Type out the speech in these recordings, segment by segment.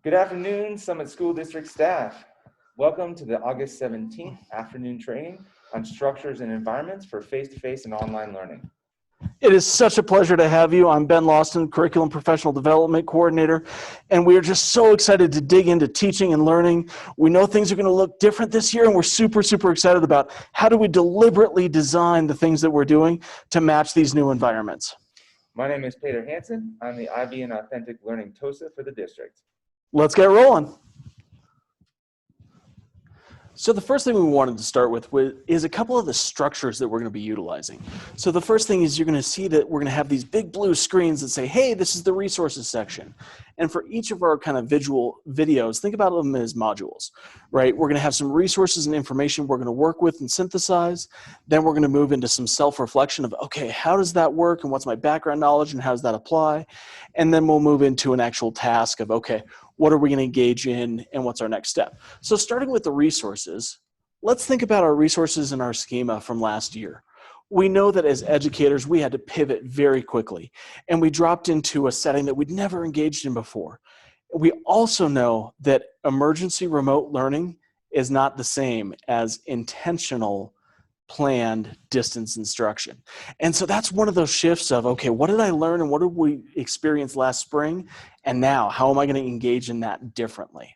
Good afternoon, Summit School District staff. Welcome to the August 17th afternoon training on structures and environments for face-to-face and online learning. It is such a pleasure to have you. I'm Ben Lawson, Curriculum Professional Development Coordinator, and we are just so excited to dig into teaching and learning. We know things are going to look different this year, and we're super excited about how do we deliberately design the things that we're doing to match these new environments. My name is Peter Hansen. I'm the IB and Authentic Learning TOSA for the district. Let's get rolling. So the first thing we wanted to start with is a couple of the structures that we're going to be utilizing. So the first thing is you're going to see that we're going to have these big blue screens that say, hey, this is the resources section. And for each of our kind of visual videos, think about them as modules, right? We're going to have some resources and information we're going to work with and synthesize. Then we're going to move into some self-reflection of, okay, how does that work and what's my background knowledge and how does that apply? And then we'll move into an actual task of, okay, what are we going to engage in and what's our next step? So starting with the resources, let's think about our resources and our schema from last year. We know that as educators, we had to pivot very quickly, and we dropped into a setting that we'd never engaged in before. We also know that emergency remote learning is not the same as intentional planned distance instruction. And so that's one of those shifts of, okay, what did I learn and what did we experience last spring? And now, how am I going to engage in that differently?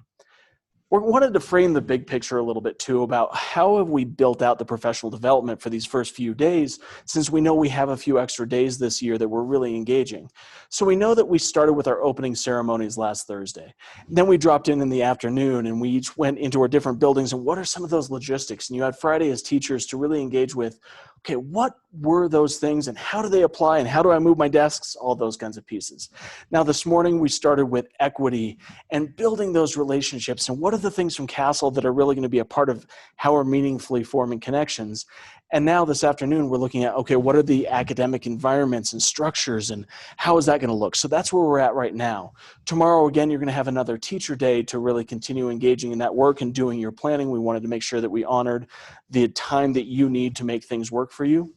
We wanted to frame the big picture a little bit too about how have we built out the professional development for these first few days, since we know we have a few extra days this year that we're really engaging. So we know that we started with our opening ceremonies last Thursday. Then we dropped in the afternoon and we each went into our different buildings and what are some of those logistics? And you had Friday as teachers to really engage with, okay, what were those things and how do they apply and how do I move my desks? All those kinds of pieces. Now this morning we started with equity and building those relationships and what are the things from Castle that are really going to be a part of how we're meaningfully forming connections. And now this afternoon we're looking at, okay, what are the academic environments and structures and how is that going to look? So that's where we're at right now. Tomorrow again, you're going to have another teacher day to really continue engaging in that work and doing your planning. We wanted to make sure that we honored the time that you need to make things work for you.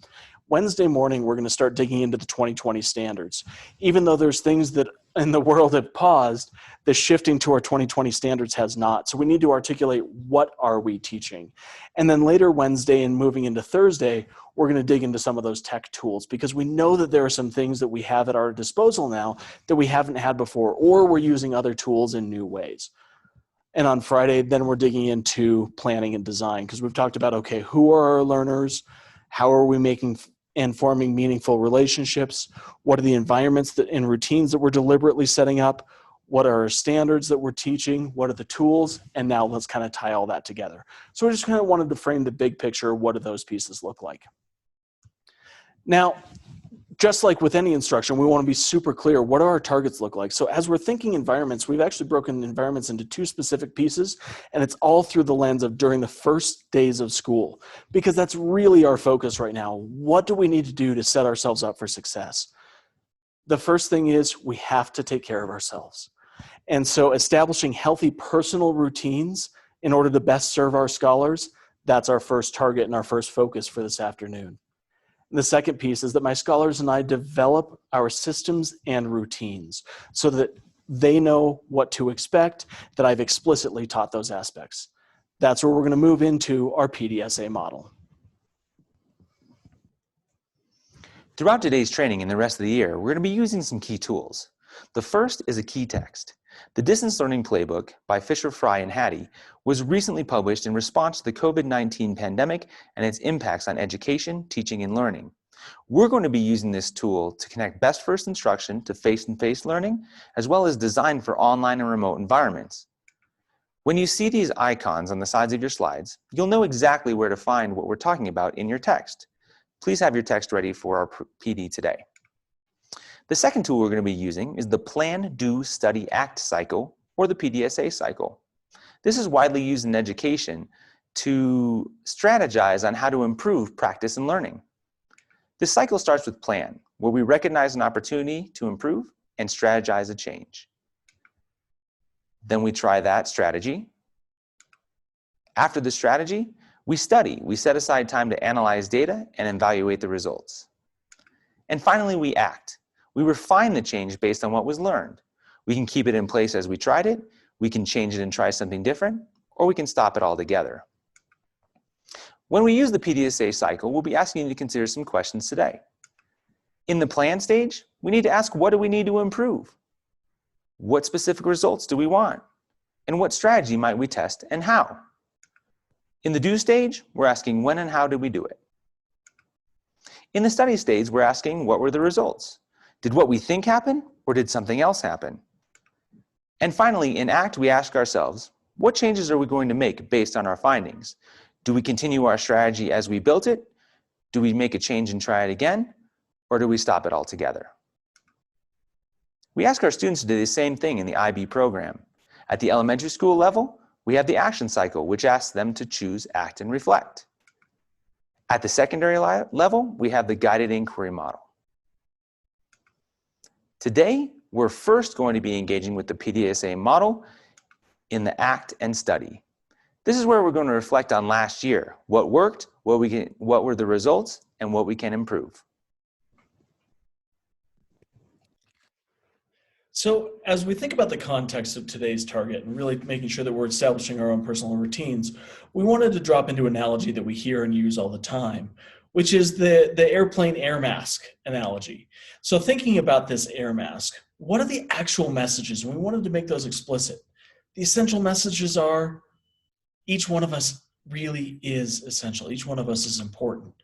Wednesday morning, we're going to start digging into the 2020 standards. Even though there's things that in the world have paused, the shifting to our 2020 standards has not. So we need to articulate what are we teaching. And then later Wednesday and moving into Thursday, we're going to dig into some of those tech tools because we know that there are some things that we have at our disposal now that we haven't had before, or we're using other tools in new ways. And on Friday, then we're digging into planning and design because we've talked about, okay, who are our learners? How are we making and forming meaningful relationships? What are the environments that and routines that we're deliberately setting up? What are our standards that we're teaching? What are the tools? And now let's kind of tie all that together. So we just kind of wanted to frame the big picture. What do those pieces look like? Now, just like with any instruction, we want to be super clear. What do our targets look like? So as we're thinking environments, we've actually broken environments into two specific pieces, and it's all through the lens of during the first days of school, because that's really our focus right now. What do we need to do to set ourselves up for success? The first thing is we have to take care of ourselves. And so establishing healthy personal routines in order to best serve our scholars, that's our first target and our first focus for this afternoon. The second piece is that my scholars and I develop our systems and routines so that they know what to expect, that I've explicitly taught those aspects. That's where we're going to move into our PDSA model. Throughout today's training and the rest of the year, we're going to be using some key tools. The first is a key text. The Distance Learning Playbook by Fisher, Fry, and Hattie was recently published in response to the COVID-19 pandemic and its impacts on education, teaching, and learning. We're going to be using this tool to connect best first instruction to face-to-face learning, as well as design for online and remote environments. When you see these icons on the sides of your slides, you'll know exactly where to find what we're talking about in your text. Please have your text ready for our PD today. The second tool we're going to be using is the Plan, Do, Study, Act cycle, or the PDSA cycle. This is widely used in education to strategize on how to improve practice and learning. This cycle starts with plan, where we recognize an opportunity to improve and strategize a change. Then we try that strategy. After the strategy, we study. We set aside time to analyze data and evaluate the results. And finally, we act. We refine the change based on what was learned. We can keep it in place as we tried it, We can change it and try something different, or we can stop it altogether. When we use the PDSA cycle, we'll be asking you to consider some questions today. In the plan stage, we need to ask, what do we need to improve? What specific results do we want? And what strategy might we test and how? In the do stage, we're asking when and how did we do it? In the study stage, we're asking, what were the results? Did what we think happen, or did something else happen? And finally, in ACT, we ask ourselves, what changes are we going to make based on our findings? Do we continue our strategy as we built it? Do we make a change and try it again? Or do we stop it altogether? We ask our students to do the same thing in the IB program. At the elementary school level, we have the action cycle, which asks them to choose, act, and reflect. At the secondary level, we have the guided inquiry model. Today, we're first going to be engaging with the PDSA model in the act and study. This is where we're going to reflect on last year, what worked, what were the results, and what we can improve. So as we think about the context of today's target and really making sure that we're establishing our own personal routines, we wanted to drop into an analogy that we hear and use all the time, which is the airplane air mask analogy. So thinking about this air mask, what are the actual messages? And we wanted to make those explicit. The essential messages are each one of us really is essential. Each one of us is important.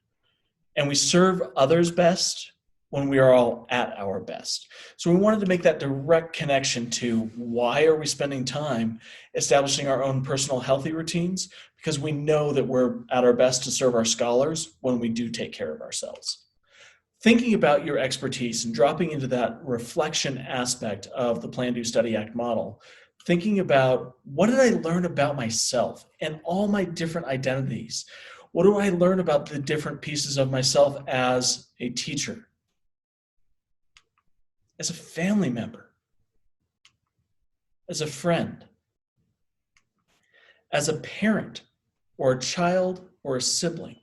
And we serve others best when we are all at our best. So we wanted to make that direct connection to why are we spending time establishing our own personal healthy routines? Because we know that we're at our best to serve our scholars when we do take care of ourselves. Thinking about your expertise and dropping into that reflection aspect of the Plan, Do, Study, Act model, thinking about what did I learn about myself and all my different identities? What do I learn about the different pieces of myself as a teacher, as a family member, as a friend, as a parent or a child or a sibling?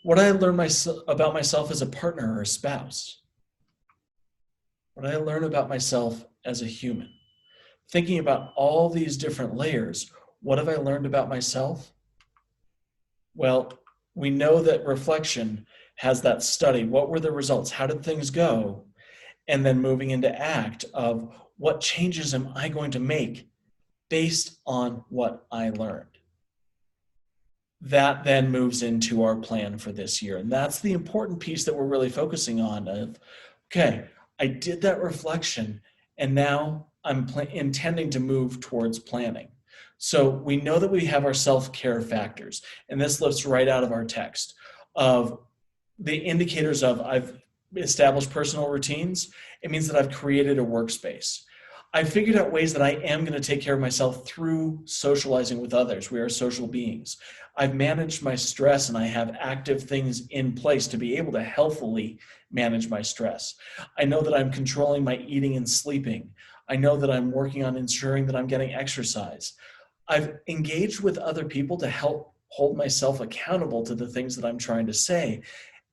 What did I learn about myself as a partner or a spouse? What did I learn about myself as a human? Thinking about all these different layers, what have I learned about myself? Well, we know that reflection has that study. What were the results? How did things go? And then moving into ACT of what changes am I going to make based on what I learned? That then moves into our plan for this year. And that's the important piece that we're really focusing on of, okay, I did that reflection and now I'm intending to move towards planning. So we know that we have our self-care factors, and this lifts right out of our text of the indicators of I've established personal routines. It means that I've created a workspace. I've figured out ways that I am going to take care of myself through socializing with others. We are social beings. I've managed my stress and I have active things in place to be able to healthily manage my stress. I know that I'm controlling my eating and sleeping. I know that I'm working on ensuring that I'm getting exercise. I've engaged with other people to help hold myself accountable to the things that I'm trying to say,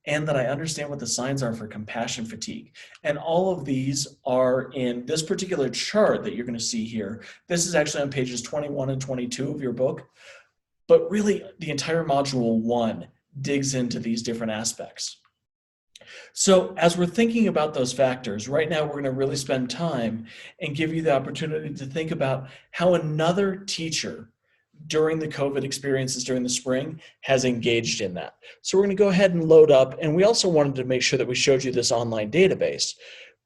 and that I understand what the signs are for compassion fatigue. And all of these are in this particular chart that you're going to see here. This is actually on pages 21 and 22 of your book, but really the entire module 1 digs into these different aspects. So as we're thinking about those factors, right now we're going to really spend time and give you the opportunity to think about how another teacher during the COVID experiences during the spring has engaged in that. So we're going to go ahead and load up. And we also wanted to make sure that we showed you this online database,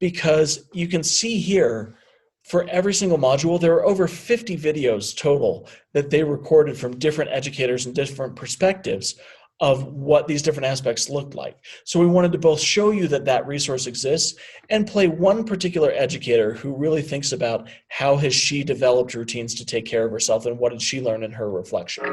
because you can see here for every single module, there are over 50 videos total that they recorded from different educators and different perspectives of what these different aspects looked like. So we wanted to both show you that that resource exists and play one particular educator who really thinks about how has she developed routines to take care of herself and what did she learn in her reflection.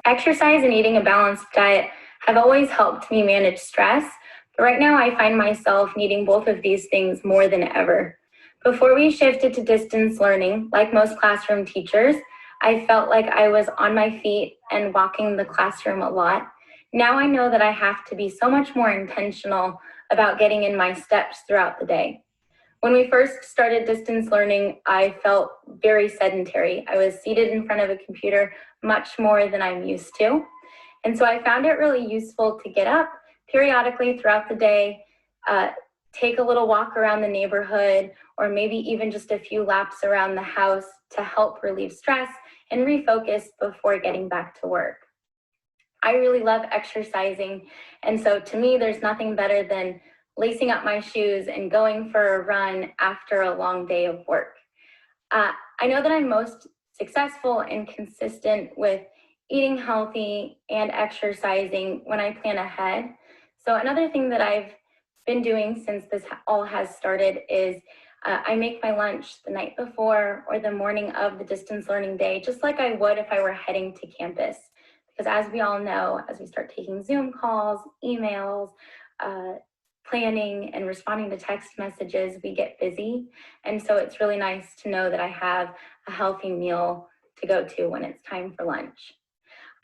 Exercise and eating a balanced diet have always helped me manage stress, but right now I find myself needing both of these things more than ever. Before we shifted to distance learning, like most classroom teachers, I felt like I was on my feet and walking the classroom a lot. Now I know that I have to be so much more intentional about getting in my steps throughout the day. When we first started distance learning, I felt very sedentary. I was seated in front of a computer much more than I'm used to. And so I found it really useful to get up periodically throughout the day, take a little walk around the neighborhood, or maybe even just a few laps around the house to help relieve stress and refocus before getting back to work. I really love exercising. And so to me, there's nothing better than lacing up my shoes and going for a run after a long day of work. I know that I'm most successful and consistent with eating healthy and exercising when I plan ahead. So another thing that I've been doing since this all has started is I make my lunch the night before or the morning of the distance learning day, just like I would if I were heading to campus. Because as we all know, as we start taking Zoom calls, emails, planning and responding to text messages, we get busy. And so it's really nice to know that I have a healthy meal to go to when it's time for lunch.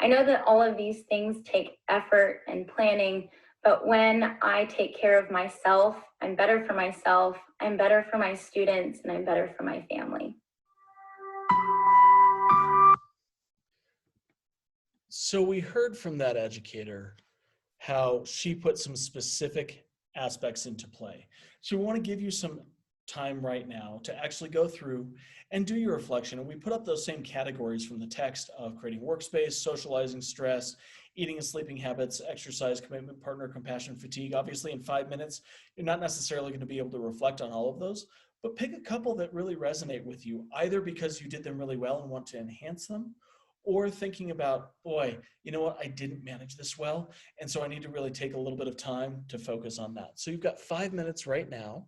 I know that all of these things take effort and planning, but when I take care of myself, I'm better for myself, I'm better for my students, and I'm better for my family. So we heard from that educator how she put some specific aspects into play. So we want to give you some time right now to actually go through and do your reflection. And we put up those same categories from the text of creating workspace, socializing, stress, eating and sleeping habits, exercise, commitment, partner, compassion, fatigue. Obviously, in 5 minutes, you're not necessarily going to be able to reflect on all of those, but pick a couple that really resonate with you, either because you did them really well and want to enhance them, or thinking about, boy, you know what, I didn't manage this well, and so I need to really take a little bit of time to focus on that. So you've got 5 minutes right now.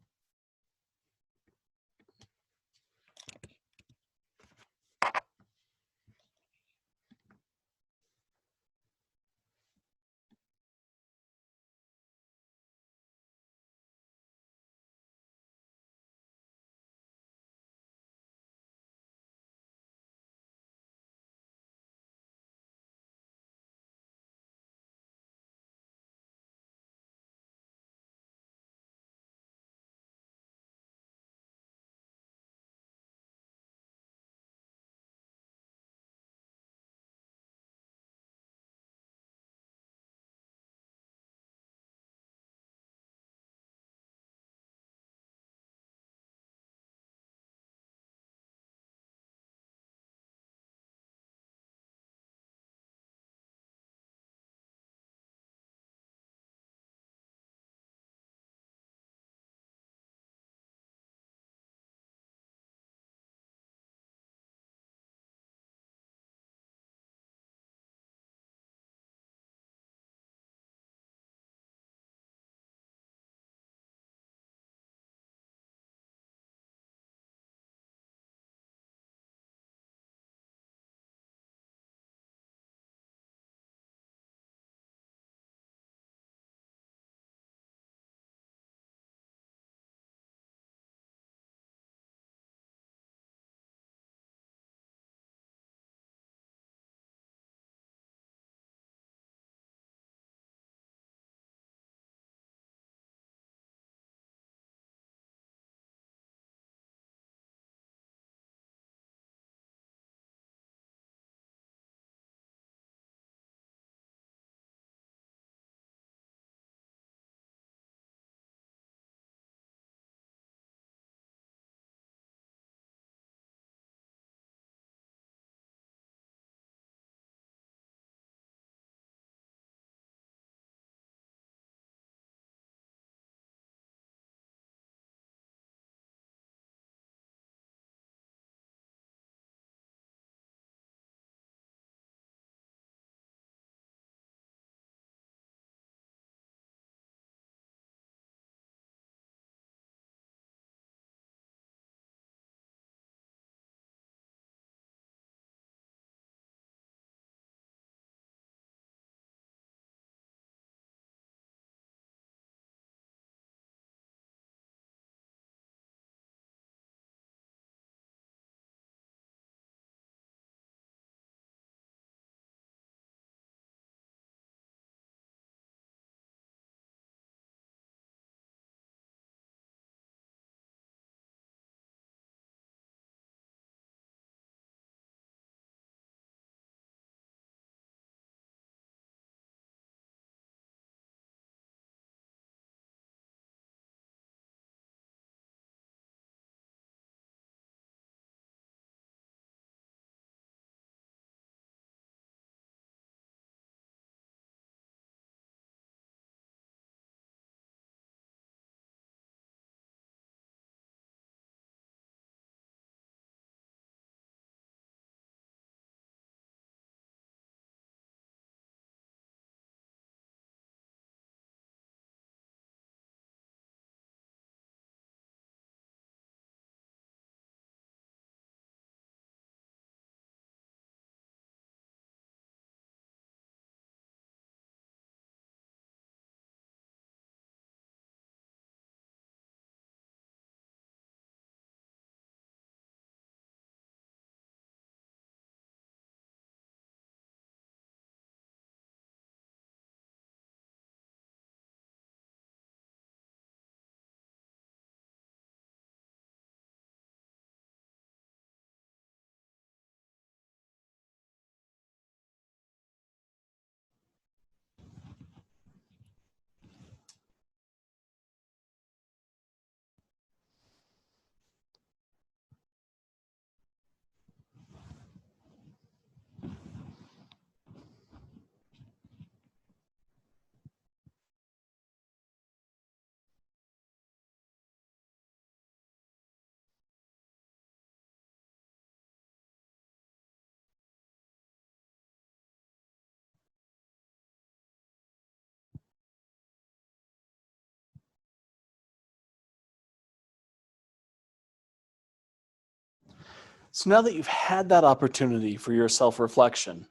So now that you've had that opportunity for your self-reflection,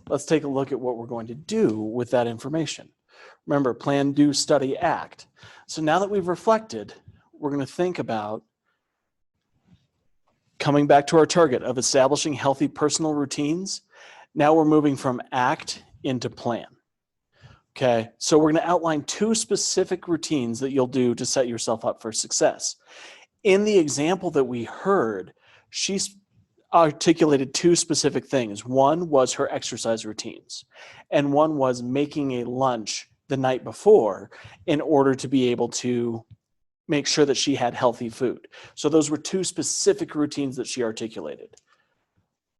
let's take a look at what we're going to do with that information. Remember, plan, do, study, act. So now that we've reflected, we're going to think about coming back to our target of establishing healthy personal routines. Now we're moving from act into plan. Okay, so we're going to outline 2 specific routines that you'll do to set yourself up for success. In the example that we heard, she articulated 2 specific things. One was her exercise routines, and one was making a lunch the night before in order to be able to make sure that she had healthy food. So those were 2 specific routines that she articulated.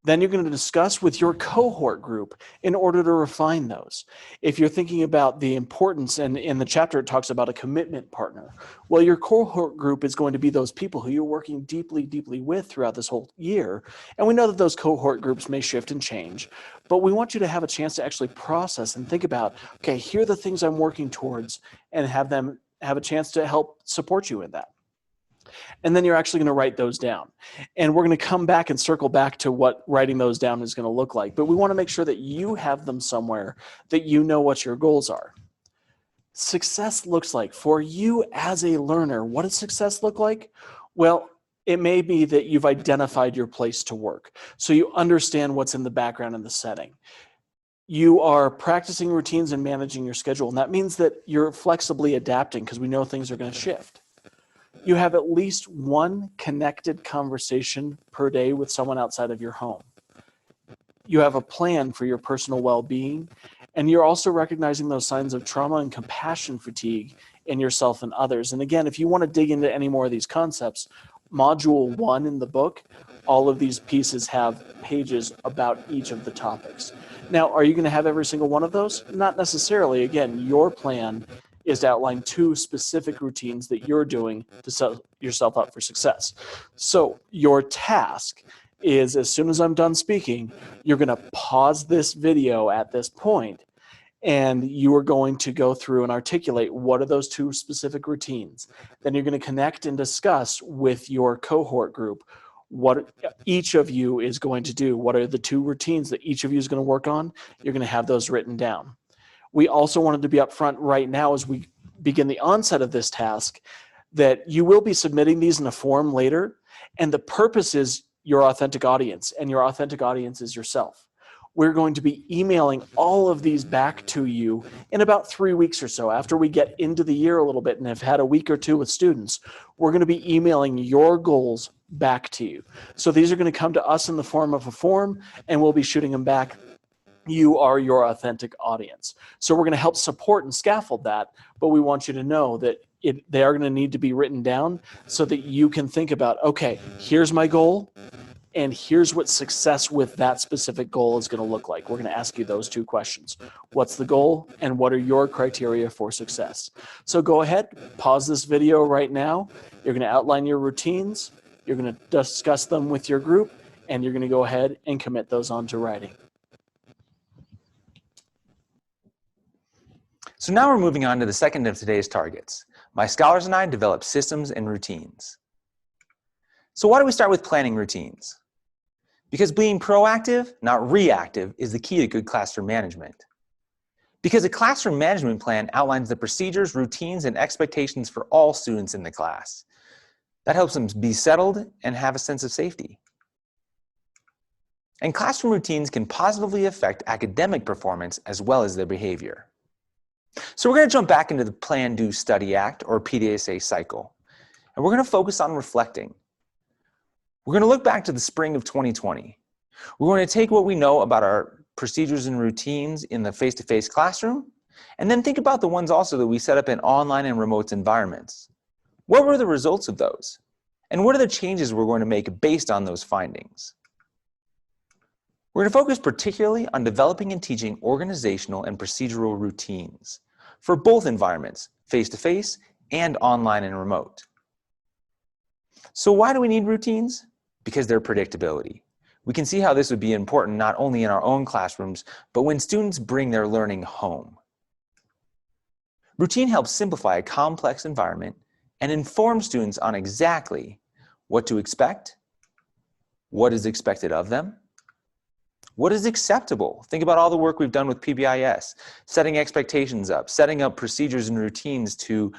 Then you're going to discuss with your cohort group in order to refine those. If you're thinking about the importance, and in the chapter it talks about a commitment partner, well, your cohort group is going to be those people who you're working deeply, deeply with throughout this whole year. And we know that those cohort groups may shift and change, but we want you to have a chance to actually process and think about, okay, here are the things I'm working towards, and have them have a chance to help support you in that. And then you're actually going to write those down. And we're going to come back and circle back to what writing those down is going to look like. But we want to make sure that you have them somewhere, that you know what your goals are. Success looks like, for you as a learner, what does success look like? Well, it may be that you've identified your place to work, so you understand what's in the background and the setting. You are practicing routines and managing your schedule, and that means that you're flexibly adapting because we know things are going to shift. You have at least 1 connected conversation per day with someone outside of your home. You have a plan for your personal well-being, and you're also recognizing those signs of trauma and compassion fatigue in yourself and others. And again, if you want to dig into any more of these concepts, Module 1 in the book, all of these pieces have pages about each of the topics. Now, are you going to have every single one of those? Not necessarily. Again, your plan is to outline 2 specific routines that you're doing to set yourself up for success. So your task is, as soon as I'm done speaking, you're going to pause this video at this point, and you are going to go through and articulate what are those 2 specific routines. Then you're going to connect and discuss with your cohort group what each of you is going to do. What are the 2 routines that each of you is going to work on? You're going to have those written down. We also wanted to be upfront right now as we begin the onset of this task that you will be submitting these in a form later, and the purpose is your authentic audience, and your authentic audience is yourself. We're going to be emailing all of these back to you in about 3 weeks or so. After we get into the year a little bit and have had a week or 2 with students, we're going to be emailing your goals back to you. So these are going to come to us in the form of a form, and we'll be shooting them back. You are your authentic audience. So we're going to help support and scaffold that, but we want you to know that they are going to need to be written down so that you can think about, okay, here's my goal, and here's what success with that specific goal is going to look like. We're going to ask you those 2 questions. What's the goal, and what are your criteria for success? So go ahead, pause this video right now. You're going to outline your routines. You're going to discuss them with your group, and you're going to go ahead and commit those onto writing. So now we're moving on to the second of today's targets. My scholars and I develop systems and routines. So why do we start with planning routines? Because being proactive, not reactive, is the key to good classroom management. Because a classroom management plan outlines the procedures, routines, and expectations for all students in the class. That helps them be settled and have a sense of safety. And classroom routines can positively affect academic performance as well as their behavior. So we're going to jump back into the Plan, Do, Study, Act, or PDSA cycle. And we're going to focus on reflecting. We're going to look back to the spring of 2020. We're going to take what we know about our procedures and routines in the face-to-face classroom, and then think about the ones also that we set up in online and remote environments. What were the results of those? And what are the changes we're going to make based on those findings? We're going to focus particularly on developing and teaching organizational and procedural routines for both environments, face-to-face and online and remote. So why do we need routines? Because they're predictability. We can see how this would be important not only in our own classrooms, but when students bring their learning home. Routine helps simplify a complex environment and inform students on exactly what to expect, what is expected of them, what is acceptable. Think about all the work we've done with PBIS, setting expectations up, setting up procedures and routines to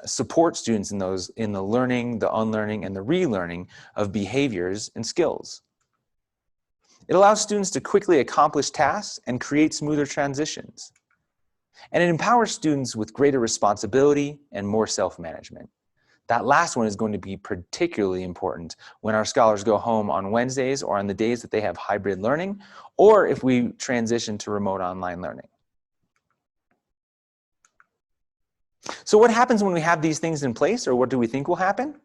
support students in the learning, the unlearning, and the relearning of behaviors and skills. It allows students to quickly accomplish tasks and create smoother transitions. And it empowers students with greater responsibility and more self-management. That last one is going to be particularly important when our scholars go home on Wednesdays or on the days that they have hybrid learning, or if we transition to remote online learning. So what happens when we have these things in place, or what do we think will happen?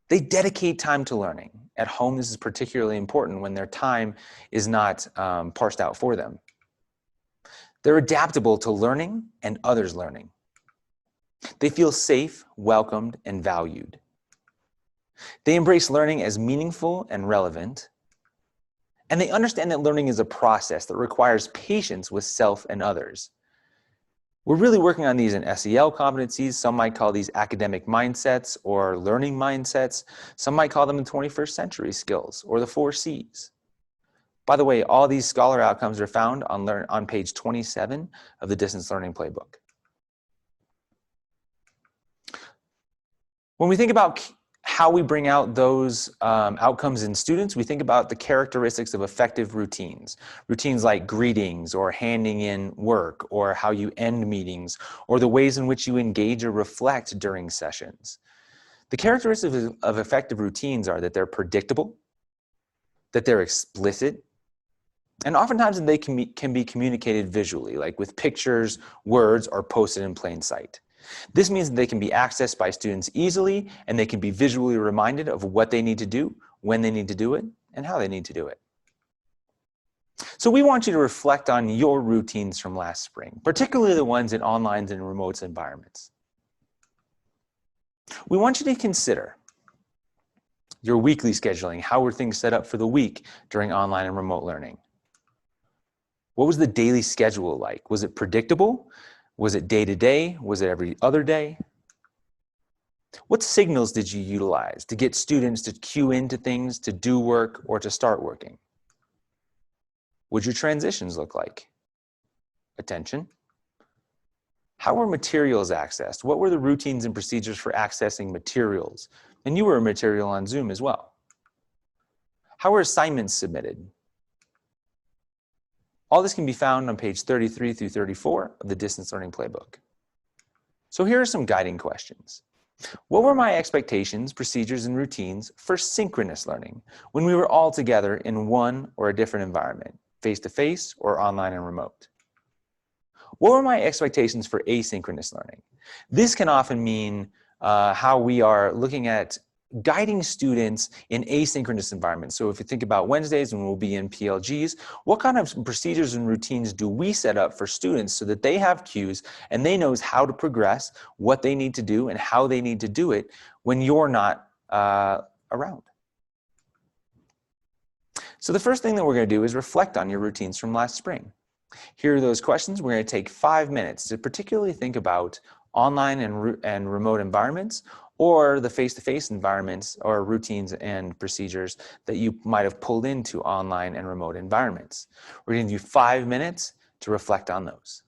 They dedicate time to learning. At home, this is particularly important when their time is not parsed out for them. They're adaptable to learning and others learning. They feel safe, welcomed, and valued. They embrace learning as meaningful and relevant. And they understand that learning is a process that requires patience with self and others. We're really working on these in SEL competencies. Some might call these academic mindsets or learning mindsets. Some might call them the 21st century skills or the 4 C's. By the way, all these scholar outcomes are found on page 27 of the Distance Learning Playbook. When we think about how we bring out those outcomes in students, we think about the characteristics of effective routines. Routines like greetings or handing in work, or how you end meetings, or the ways in which you engage or reflect during sessions. The characteristics of effective routines are that they're predictable, that they're explicit, and oftentimes they can be communicated visually, like with pictures, words, or posted in plain sight. This means that they can be accessed by students easily, and they can be visually reminded of what they need to do, when they need to do it, and how they need to do it. So we want you to reflect on your routines from last spring, particularly the ones in online and remote environments. We want you to consider your weekly scheduling. How were things set up for the week during online and remote learning? What was the daily schedule like? Was it predictable? Was it day-to-day? Was it every other day? What signals did you utilize to get students to cue into things, to do work, or to start working? What did your transitions look like? Attention. How were materials accessed? What were the routines and procedures for accessing materials? And you were a material on Zoom as well. How were assignments submitted? All this can be found on page 33 through 34 of the Distance Learning Playbook. So here are some guiding questions. What were my expectations, procedures, and routines for synchronous learning when we were all together in one or a different environment, face-to-face or online and remote? What were my expectations for asynchronous learning? This can often mean how we are looking at guiding students in asynchronous environments. So if you think about Wednesdays when we'll be in PLGs, what kind of procedures and routines do we set up for students so that they have cues and they know how to progress, what they need to do, and how they need to do it when you're not around? So the first thing that we're going to do is reflect on your routines from last spring. Here are those questions. We're going to take 5 minutes to particularly think about online and remote environments, or the face-to-face environments or routines and procedures that you might have pulled into online and remote environments. We're going to do 5 minutes to reflect on those.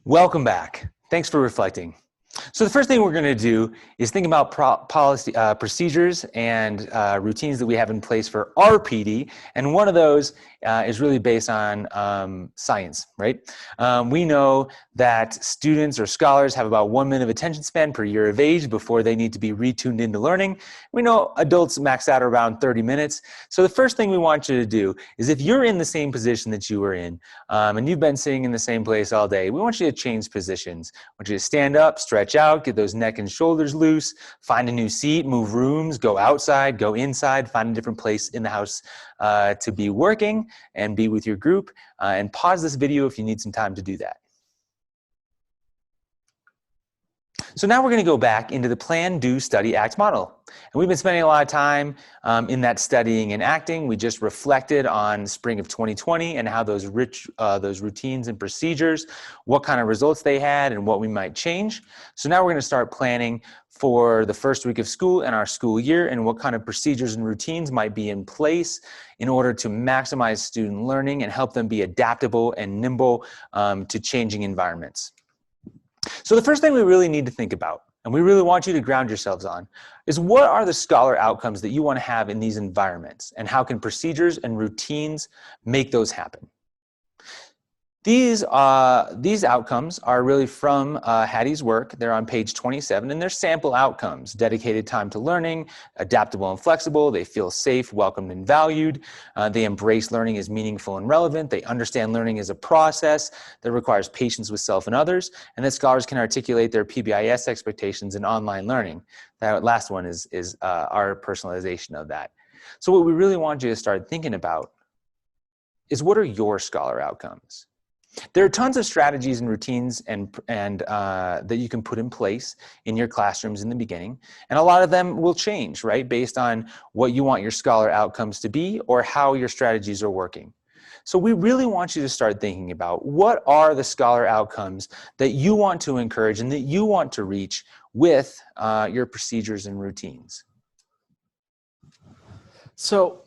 Welcome back. Thanks for reflecting. So the first thing we're going to do is think about policy, procedures and routines that we have in place for our PD. And one of those is really based on science, right? We know that students or scholars have about 1 minute of attention span per year of age before they need to be retuned into learning. We know adults max out around 30 minutes. So the first thing we want you to do is, if you're in the same position that you were in and you've been sitting in the same place all day, we want you to change positions. I want you to stand up, stretch out, get those neck and shoulders loose, find a new seat, move rooms, go outside, go inside, find a different place in the house to be working and be with your group, and pause this video if you need some time to do that. So now we're going to go back into the plan, do, study, act model. And we've been spending a lot of time in that studying and acting. We just reflected on spring of 2020 and how those routines and procedures, what kind of results they had and what we might change. So now we're going to start planning for the first week of school and our school year, and what kind of procedures and routines might be in place in order to maximize student learning and help them be adaptable and nimble to changing environments. So the first thing we really need to think about, and we really want you to ground yourselves on, is what are the scholar outcomes that you want to have in these environments, and how can procedures and routines make those happen? These outcomes are really from Hattie's work. They're on page 27, and they're sample outcomes: dedicated time to learning, adaptable and flexible, they feel safe, welcomed, and valued, they embrace learning as meaningful and relevant, they understand learning as a process that requires patience with self and others, and that scholars can articulate their PBIS expectations in online learning. That last one is our personalization of that. So what we really want you to start thinking about is, what are your scholar outcomes? There are tons of strategies and routines and that you can put in place in your classrooms in the beginning, and a lot of them will change, right, based on what you want your scholar outcomes to be or how your strategies are working. So we really want you to start thinking about, what are the scholar outcomes that you want to encourage and that you want to reach with your procedures and routines. So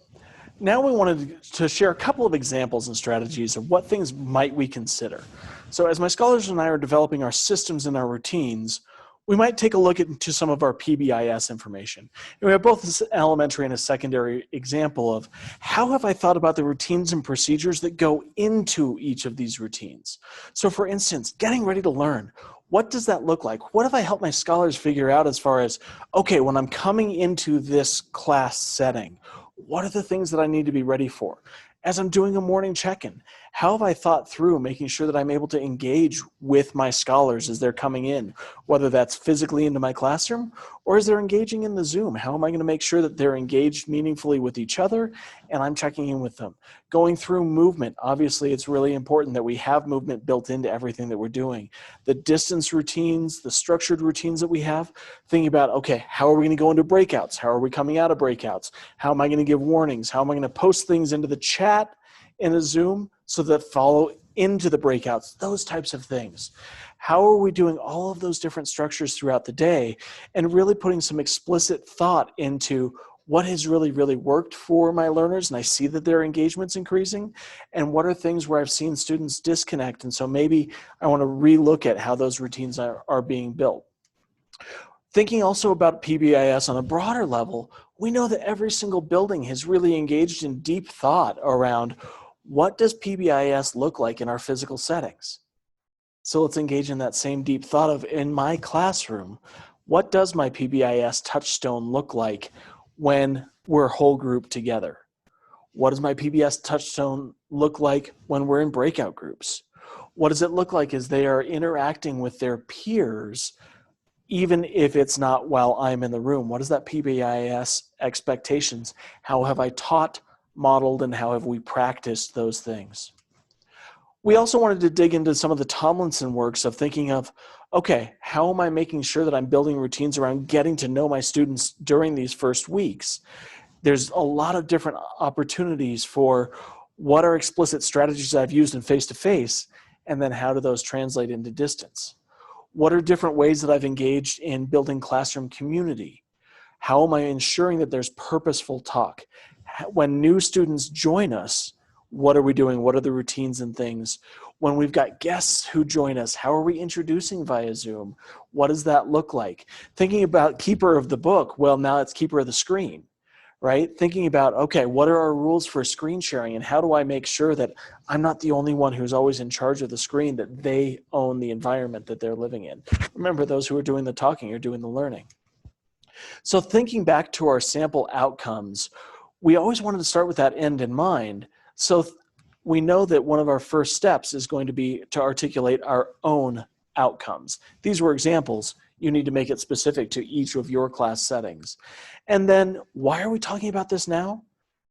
now we wanted to share a couple of examples and strategies of what things might we consider. So as my scholars and I are developing our systems and our routines, we might take a look into some of our PBIS information. And we have both an elementary and a secondary example of, how have I thought about the routines and procedures that go into each of these routines? So for instance, getting ready to learn. What does that look like? What have I helped my scholars figure out as far as, okay, when I'm coming into this class setting, what are the things that I need to be ready for? As I'm doing a morning check-in, how have I thought through making sure that I'm able to engage with my scholars as they're coming in, whether that's physically into my classroom or as they're engaging in the Zoom? How am I going to make sure that they're engaged meaningfully with each other and I'm checking in with them? Going through movement, obviously it's really important that we have movement built into everything that we're doing. The distance routines, the structured routines that we have, thinking about, okay, how are we going to go into breakouts? How are we coming out of breakouts? How am I going to give warnings? How am I going to post things into the chat in a Zoom so that follow into the breakouts? Those types of things. How are we doing all of those different structures throughout the day, and really putting some explicit thought into what has really, really worked for my learners, and I see that their engagement's increasing, and what are things where I've seen students disconnect, and so maybe I want to relook at how those routines are being built. Thinking also about PBIS on a broader level, we know that every single building has really engaged in deep thought around, what does PBIS look like in our physical settings? So let's engage in that same deep thought of, in my classroom, what does my PBIS touchstone look like when we're whole group together? What does my PBIS touchstone look like when we're in breakout groups? What does it look like as they are interacting with their peers, even if it's not while I'm in the room? What is that PBIS expectations? How have I taught, modeled, and how have we practiced those things? We also wanted to dig into some of the Tomlinson works of thinking of, okay, how am I making sure that I'm building routines around getting to know my students during these first weeks? There's a lot of different opportunities for what are explicit strategies I've used in face-to-face, and then how do those translate into distance? What are different ways that I've engaged in building classroom community? How am I ensuring that there's purposeful talk? When new students join us, what are we doing? What are the routines and things? When we've got guests who join us, how are we introducing via Zoom? What does that look like? Thinking about keeper of the book, well, now it's keeper of the screen, right? Thinking about, okay, what are our rules for screen sharing, and how do I make sure that I'm not the only one who's always in charge of the screen, that they own the environment that they're living in. Remember, those who are doing the talking are doing the learning. So thinking back to our sample outcomes, we always wanted to start with that end in mind. So we know that one of our first steps is going to be to articulate our own outcomes. These were examples. You need to make it specific to each of your class settings. And then why are we talking about this now?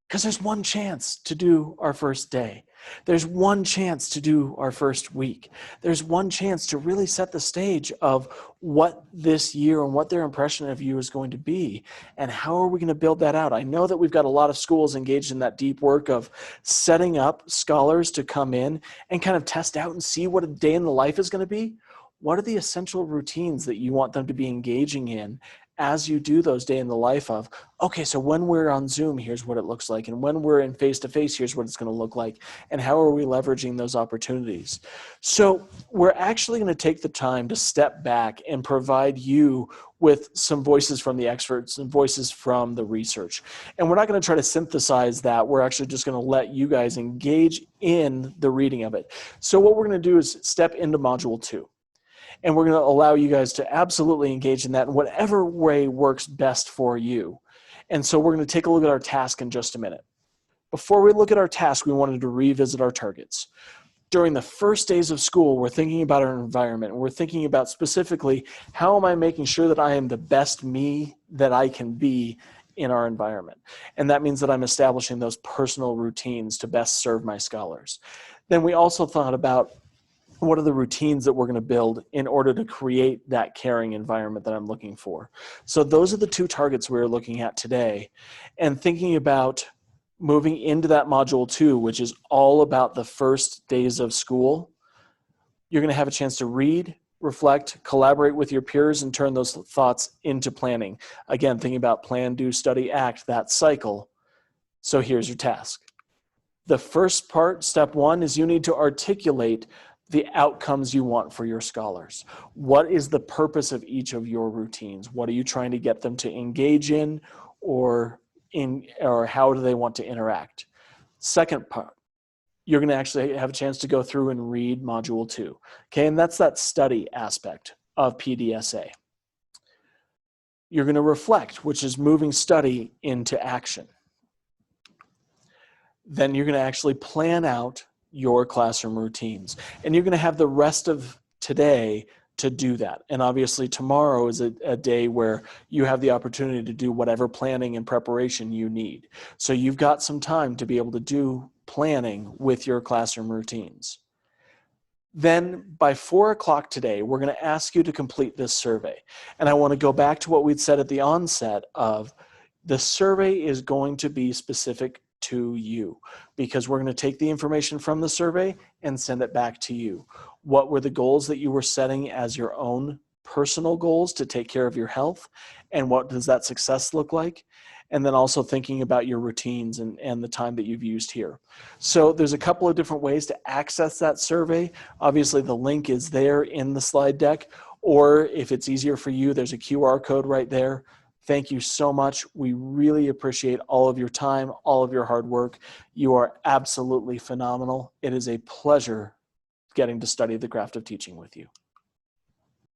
Because there's one chance to do our first day. There's one chance to do our first week. There's one chance to really set the stage of what this year and what their impression of you is going to be, and how are we going to build that out. I know that we've got a lot of schools engaged in that deep work of setting up scholars to come in and kind of test out and see what a day in the life is going to be. What are the essential routines that you want them to be engaging in as you do those day in the life of, okay, so when we're on Zoom, here's what it looks like. And when we're in face-to-face, here's what it's going to look like. And how are we leveraging those opportunities? So we're actually going to take the time to step back and provide you with some voices from the experts and voices from the research. And we're not going to try to synthesize that. We're actually just going to let you guys engage in the reading of it. So what we're going to do is step into Module 2. And we're going to allow you guys to absolutely engage in that in whatever way works best for you. And so we're going to take a look at our task in just a minute. Before we look at our task, we wanted to revisit our targets. During the first days of school, we're thinking about our environment. We're thinking about specifically, how am I making sure that I am the best me that I can be in our environment? And that means that I'm establishing those personal routines to best serve my scholars. Then we also thought about, what are the routines that we're going to build in order to create that caring environment that I'm looking for? So those are the two targets we're looking at today. And thinking about moving into that Module 2, which is all about the first days of school, you're going to have a chance to read, reflect, collaborate with your peers, and turn those thoughts into planning. Again, thinking about plan, do, study, act, that cycle. So here's your task. The first part, step 1, is you need to articulate the outcomes you want for your scholars. What is the purpose of each of your routines? What are you trying to get them to engage in, or how do they want to interact? Second part, you're going to actually have a chance to go through and read Module 2. Okay, and that's that study aspect of PDSA. You're going to reflect, which is moving study into action. Then you're going to actually plan out your classroom routines. And you're going to have the rest of today to do that. And obviously tomorrow is a day where you have the opportunity to do whatever planning and preparation you need. So you've got some time to be able to do planning with your classroom routines. Then by 4 o'clock today, we're going to ask you to complete this survey. And I want to go back to what we'd said at the onset of, the survey is going to be specific to you, because we're going to take the information from the survey and send it back to you. What were the goals that you were setting as your own personal goals to take care of your health, and what does that success look like? And then also thinking about your routines and the time that you've used here. So there's a couple of different ways to access that survey. Obviously the link is there in the slide deck, or if it's easier for you, there's a QR code right there. Thank you so much. We really appreciate all of your time, all of your hard work. You are absolutely phenomenal. It is a pleasure getting to study the craft of teaching with you.